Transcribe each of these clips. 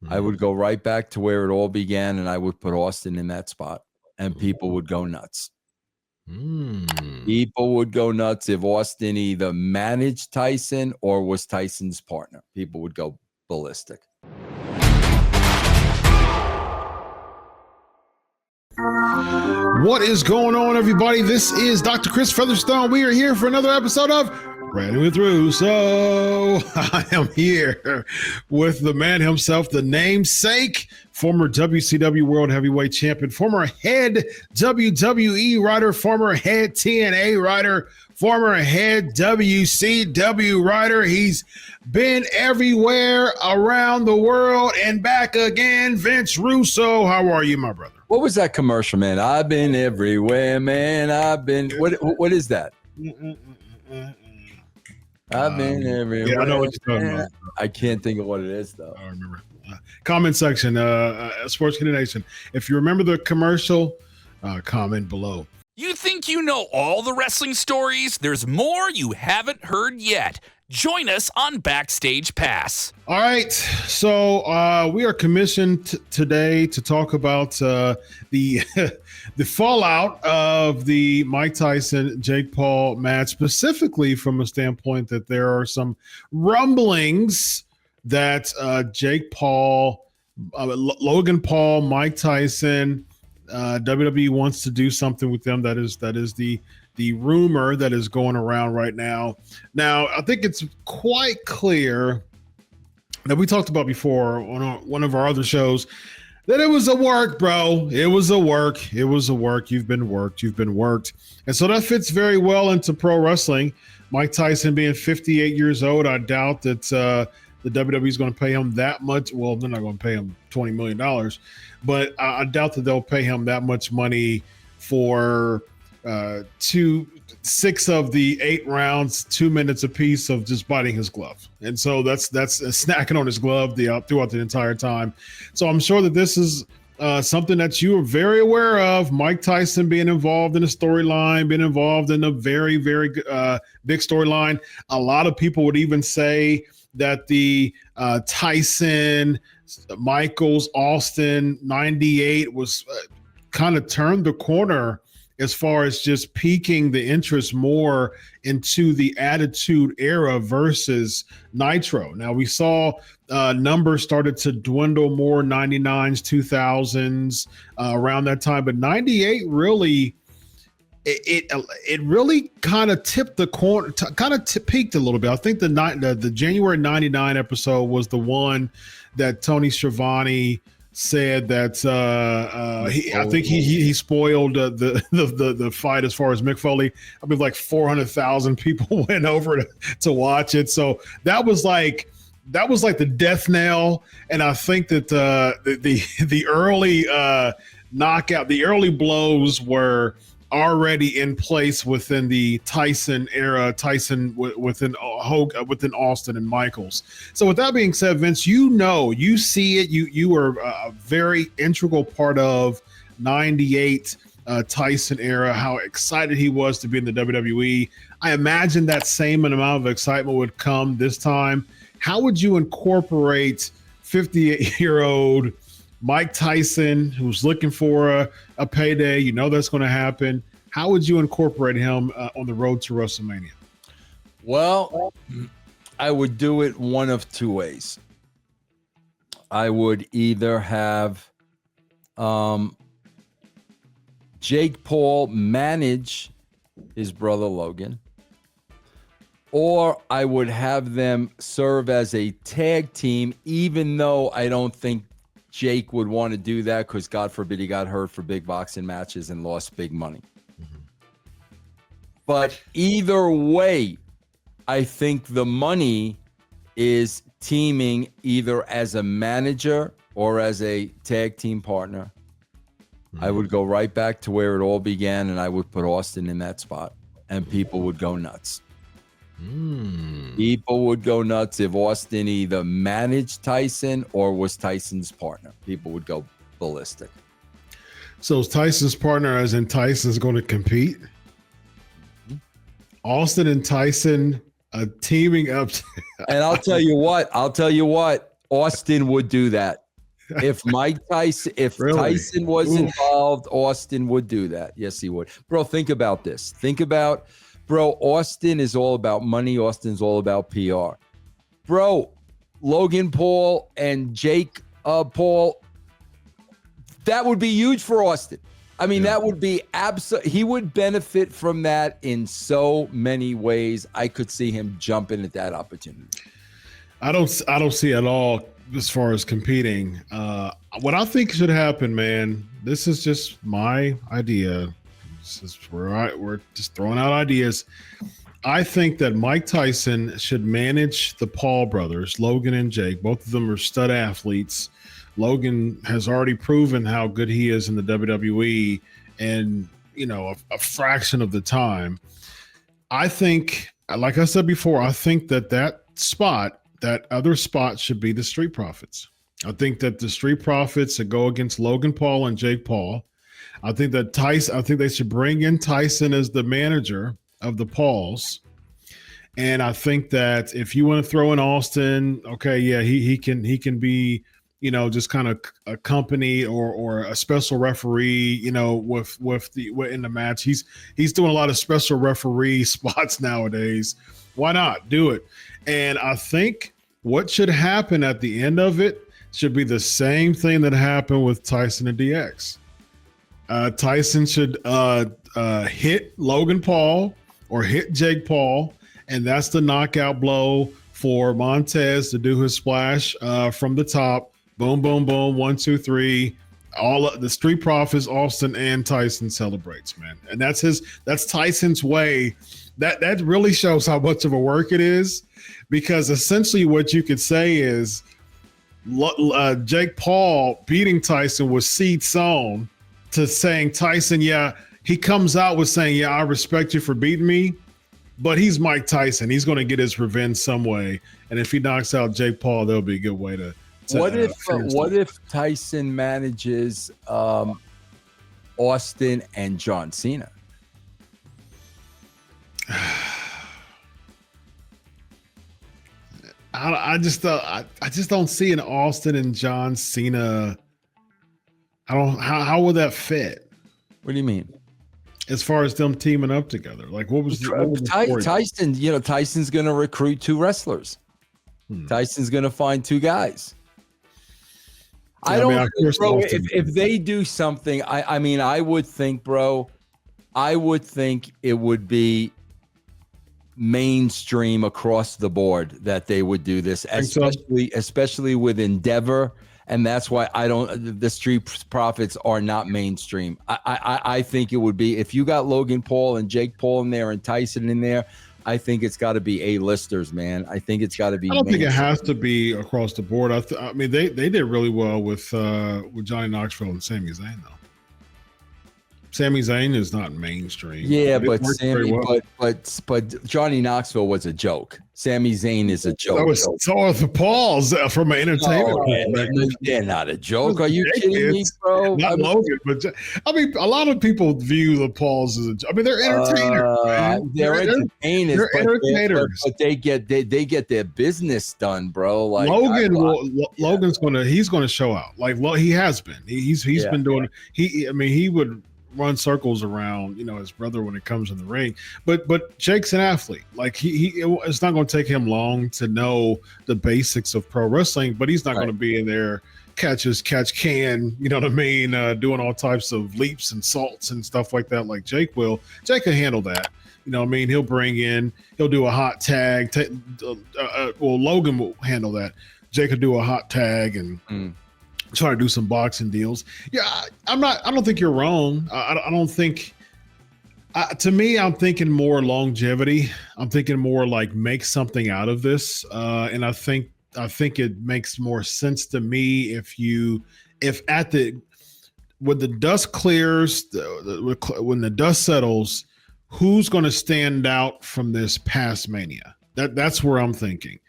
I would go right back to where it all began, and I would put Austin in that spot, and people would go nuts. People would go nuts if Austin either managed Tyson or was Tyson's partner. People would go ballistic. What is going on, everybody? This is Dr. Chris Featherstone. We are here for another episode of Ready with Russo. I am here with the man himself, the namesake, former WCW World Heavyweight Champion, former head WWE writer, former head TNA writer, former head WCW writer. He's been everywhere around the world and back again. Vince Russo, how are you, my brother? What was that commercial, man? I've been everywhere, man. I've been. What is that? I've been everywhere. Yeah, I know what you're talking about. I can't think of what it is, though. I remember. Comment section, Sportskeeda Nation. If you remember the commercial, comment below. You think you know all the wrestling stories? There's more you haven't heard yet. Join us on Backstage Pass. All right, so we are commissioned today to talk about the the fallout of the Mike Tyson Jake Paul match, specifically from a standpoint that there are some rumblings that Jake Paul, Logan Paul, Mike Tyson, WWE wants to do something with them. That is the rumor that is going around right now. Now, I think it's quite clear that we talked about before on one of our other shows that it was a work, bro. It was a work. It was a work. You've been worked. You've been worked. And so that fits very well into pro wrestling. Mike Tyson being 58 years old, I doubt that the WWE is going to pay him that much. Well, they're not going to pay him $20 million, but I doubt that they'll pay him that much money for 6 of the 8 rounds, 2 minutes apiece of just biting his glove. And so that's snacking on his glove throughout the entire time. So I'm sure that this is something that you are very aware of. Mike Tyson being involved in a storyline, being involved in a very, very big storyline. A lot of people would even say that the Tyson, Michaels, Austin 98 was kind of turned the corner as far as just piquing the interest more into the Attitude Era versus Nitro. Now, we saw numbers started to dwindle more, 99s, 2000s, around that time. But 98 really, it really kind of tipped the corner, peaked a little bit. I think the January 99 episode was the one that Tony Schiavone said that I think he spoiled the fight as far as Mick Foley. I mean, like 400,000 people went over to watch it. So that was like the death knell. And I think that the early knockout, the early blows were already in place within the Tyson era, within Austin and Michaels. So with that being said, Vince, you see it, you were a very integral part of 98 Tyson era, how excited he was to be in the WWE. I imagine that same amount of excitement would come this time. How would you incorporate 58-year-old Mike Tyson, who's looking for a payday? You know that's going to happen. How would you incorporate him on the road to WrestleMania? Well, I would do it one of two ways. I would either have Jake Paul manage his brother Logan, or I would have them serve as a tag team, even though I don't think Jake would want to do that because, God forbid, he got hurt for big boxing matches and lost big money. Mm-hmm. But either way, I think the money is teaming either as a manager or as a tag team partner. Mm-hmm. I would go right back to where it all began, and I would put Austin in that spot, and people would go nuts. People would go nuts if Austin either managed Tyson or was Tyson's partner. People would go ballistic. So is Tyson's partner as in Tyson's going to compete? Mm-hmm. Austin and Tyson teaming up. And I'll tell you what, Austin would do that. If Really? Tyson was involved, Austin would do that. Yes, he would. Bro, think about this. Austin is all about money. Austin's all about PR. Bro, Logan Paul and Jake Paul, that would be huge for Austin. I mean, that would be he would benefit from that in so many ways. I could see him jumping at that opportunity. I don't see at all as far as competing. What I think should happen, man, this is just my idea. We're just throwing out ideas. I think that Mike Tyson should manage the Paul brothers, Logan and Jake. Both of them are stud athletes. Logan has already proven how good he is in the WWE, and a fraction of the time. I think, like I said before, I think that other spot should be the Street Profits. I think that the Street Profits should go against Logan Paul and Jake Paul. I think they should bring in Tyson as the manager of the Pauls. And I think that if you want to throw in Austin, okay, yeah, he can be, just kind of a company or a special referee, in the match. He's doing a lot of special referee spots nowadays. Why not do it? And I think what should happen at the end of it should be the same thing that happened with Tyson and DX. Tyson should hit Logan Paul or hit Jake Paul, and that's the knockout blow for Montez to do his splash from the top. Boom, boom, boom. 1, 2, 3. All of the Street Profits, Austin and Tyson celebrates, man. And that's Tyson's way. That really shows how much of a work it is, because essentially what you could say is Jake Paul beating Tyson was seed sown to saying Tyson, he comes out with saying, I respect you for beating me, but he's Mike Tyson. He's going to get his revenge some way. And if he knocks out Jake Paul, that'll be a good way to what if Tyson manages Austin and John Cena? I just don't see an Austin and John Cena. How would that fit? What do you mean? As far as them teaming up together, like what was Tyson? Tyson's going to recruit 2 wrestlers. Tyson's going to find 2 guys. I don't think, bro, if they do something, I would think, bro, it would be mainstream across the board that they would do this, especially with Endeavor. And that's why the Street Profits are not mainstream. I think it would be, if you got Logan Paul and Jake Paul in there and Tyson in there, I think it's got to be A-listers, man. I think it's got to be. I don't think it has to be across the board. I mean, they did really well with Johnny Knoxville and Sami Zayn, though. Sami Zayn is not mainstream. Yeah, but Johnny Knoxville was a joke. Sami Zayn is a joke. So are the Pauls from an entertainment perspective. They're not a joke. Are you kidding me, bro? Not Logan, but a lot of people view the Pauls as a joke. I mean, they're entertainers. They're entertainers. They're entertainers. But they get their business done, bro. Like Logan's gonna show out. Like he has been. He's been doing. He would run circles around his brother when it comes in the ring, but Jake's an athlete. Like it's not going to take him long to know the basics of pro wrestling, but he's not going to be in there catch can, you know what I mean, doing all types of leaps and salts and stuff like that like Jake will. Jake can handle that. You know what I mean? He'll do a hot tag. Logan will handle that. Jake will do a hot tag and try to do some boxing deals. Yeah, I don't think you're wrong. I don't think. To me, I'm thinking more longevity. I'm thinking more like make something out of this. And I think it makes more sense to me when the dust clears, when the dust settles, who's going to stand out from this past Mania? That's where I'm thinking.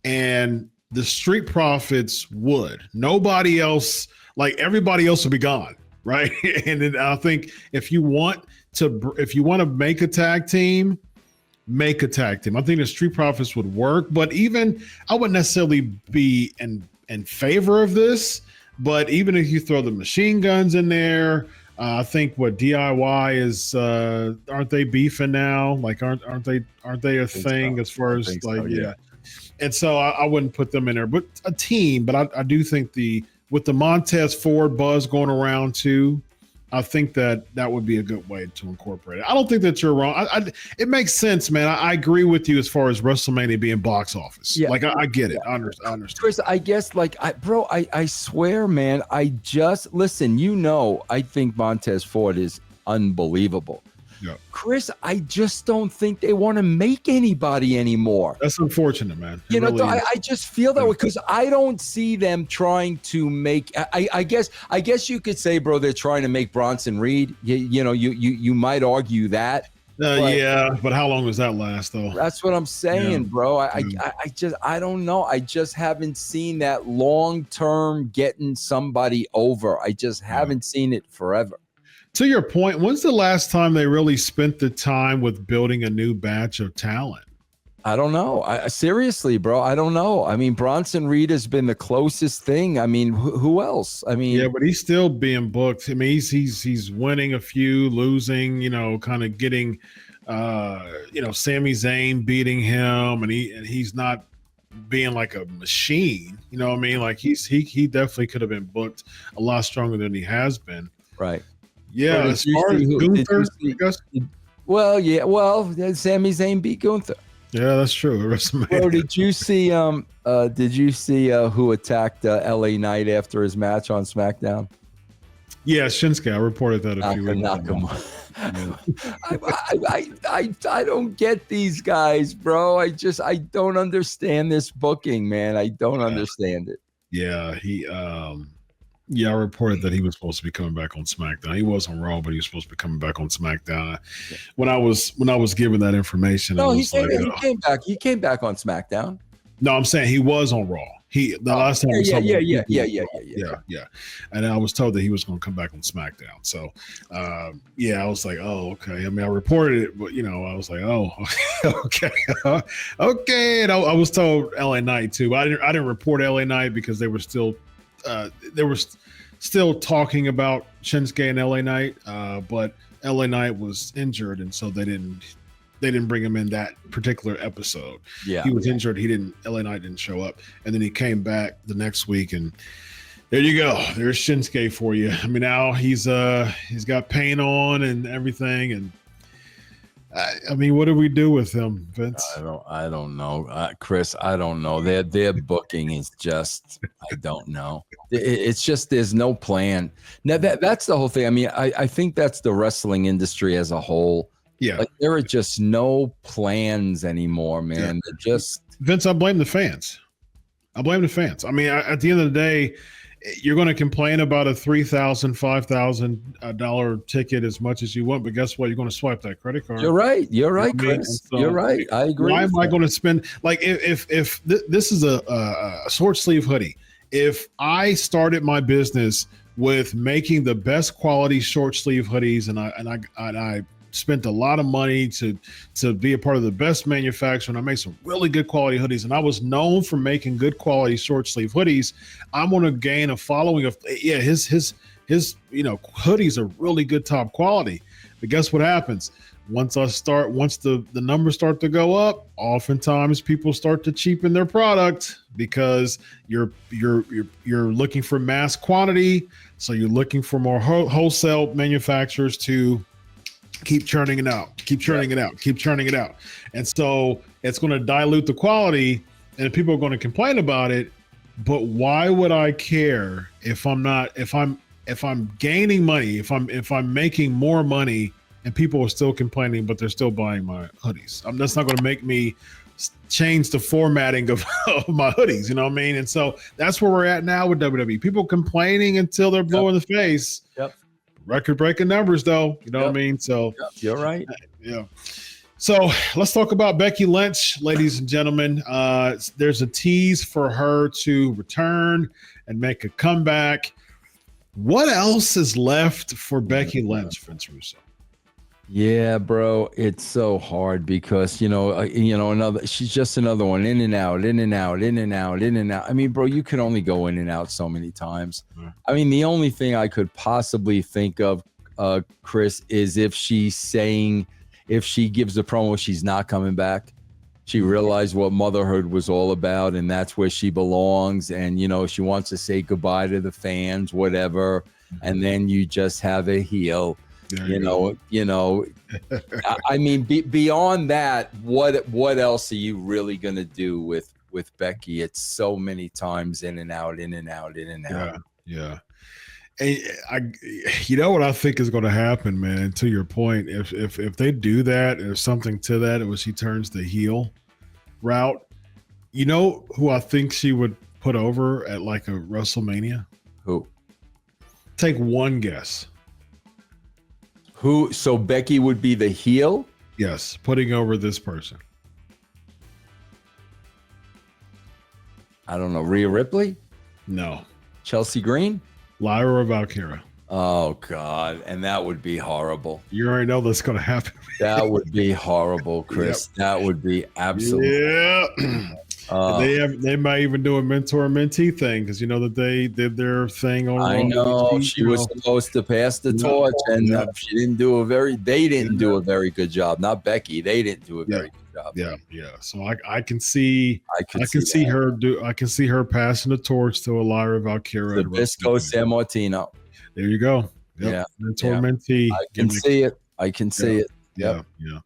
And the Street Profits would. Nobody else, like everybody else would be gone, right? And then I think if you want to make a tag team, make a tag team. I think the Street Profits would work, but even I wouldn't necessarily be in favor of this, But even if you throw the machine guns in there, I think what DIY is, aren't they beefing now? Like, aren't they a thing so. as far I as think like, so, yeah. And so I wouldn't put them in there, but a team. But I do think with the Montez Ford buzz going around too, I think that would be a good way to incorporate it. I don't think that you're wrong. It makes sense, man. I agree with you as far as WrestleMania being box office. Yeah. Like I get it. I understand. Chris, I guess I swear, man, I think Montez Ford is unbelievable. Yeah. Chris, I just don't think they want to make anybody anymore. That's unfortunate, man. I just feel that way because I don't see them trying to make. I guess you could say, bro, they're trying to make Bronson Reed. You might argue that. But how long does that last, though? That's what I'm saying, bro. I don't know. I just haven't seen that long term getting somebody over. I just haven't seen it forever. To your point, when's the last time they really spent the time with building a new batch of talent? I don't know. Seriously, bro, I don't know. I mean, Bronson Reed has been the closest thing. I mean, who else? I mean, yeah, but he's still being booked. I mean, he's winning a few, losing. Kind of getting, Sami Zayn beating him, and he's not being like a machine. You know what I mean? Like he definitely could have been booked a lot stronger than he has been. Right. Yeah, as far as Gunther, I guess. Well, Sami Zayn beat Gunther. Yeah, that's true. Bro, did you see who attacked LA Knight after his match on SmackDown? Yeah, Shinsuke. I reported that a few weeks ago. I don't get these guys, bro. I don't understand this booking, man. I don't understand it. Yeah, I reported that he was supposed to be coming back on SmackDown. He was on Raw, but he was supposed to be coming back on SmackDown. Yeah. When I was given that information, he came back. He came back on SmackDown. No, I'm saying he was on Raw. Last time. Yeah. And I was told that he was going to come back on SmackDown. So, I was like, oh, okay. I mean, I reported it, but I was like, oh, okay, okay. And I was told LA Knight too. I didn't report LA Knight because they were still talking about Shinsuke and LA Knight, but LA Knight was injured, and so they didn't bring him in that particular episode. Yeah, he was injured. LA Knight didn't show up, and then he came back the next week, and there you go. There's Shinsuke for you. I mean, now he's got paint on and everything, and I mean, what do we do with him, Vince? I don't know, Chris. I don't know. Their booking is just, I don't know. It's just there's no plan. Now that's the whole thing. I mean, I think that's the wrestling industry as a whole. Yeah, like there are just no plans anymore, man. Yeah. They're just Vince. I blame the fans. I mean, at the end of the day, you're going to complain about a $3,000, $5,000 ticket as much as you want, but guess what? You're going to swipe that credit card. You're right, Chris. So, you're right. I agree. Why am I going to spend like if this is a short sleeve hoodie? If I started my business with making the best quality short sleeve hoodies, and I spent a lot of money to be a part of the best manufacturer, and I made some really good quality hoodies, and I was known for making good quality short sleeve hoodies, I'm going to gain a following of his hoodies are really good top quality. But guess what happens? Once the numbers start to go up, oftentimes people start to cheapen their product because you're looking for mass quantity, so you're looking for more wholesale manufacturers to keep churning it out. And so it's going to dilute the quality, and people are going to complain about it. But why would I care if I'm gaining money, if I'm making more money and people are still complaining, but they're still buying my hoodies? That's not going to make me change the formatting of my hoodies. You know what I mean? And so that's where we're at now with WWE. People complaining until they're blue in the face. Yep. Record-breaking numbers, though. You know what I mean? So you're right. Yeah. So let's talk about Becky Lynch, ladies and gentlemen. There's a tease for her to return and make a comeback. What else is left for Becky Lynch, Vince Russo? Yeah, bro, it's so hard because she's just another one in and out, in and out, in and out, in and out. I mean, bro, you can only go in and out so many times. I mean, the only thing I could possibly think of, Chris, is if she gives a promo, she's not coming back. She realized what motherhood was all about, and that's where she belongs. And she wants to say goodbye to the fans, whatever. And then you just have a heel. I mean, beyond that, what else are you really gonna do with Becky? It's so many times in and out, in and out, in and out. Yeah. And what I think is going to happen, man. And to your point, if they do that, or something to that, it was she turns the heel route. You know who I think she would put over at like a WrestleMania? Who? Take one guess. Who? So Becky would be the heel? Yes, putting over this person. I don't know. Rhea Ripley? No. Chelsea Green? Lyra Valkyria. Oh God, and that would be horrible. You already know that's going to happen. That would be horrible, Chris. Yep. That would be absolutely. Yeah. They might even do a mentor-mentee thing because that they did their thing on. I know she was supposed to pass the torch, and she didn't do They didn't do a very good job. Not Becky. They didn't do a very good job. Yeah. So I can see. I can see her do. I can see her passing the torch to Lyra Valkyria. Nabisco San Martino. There you go. Yep. Yeah. Mentor-mentee. I can see it. I can see it. Yep. Yeah.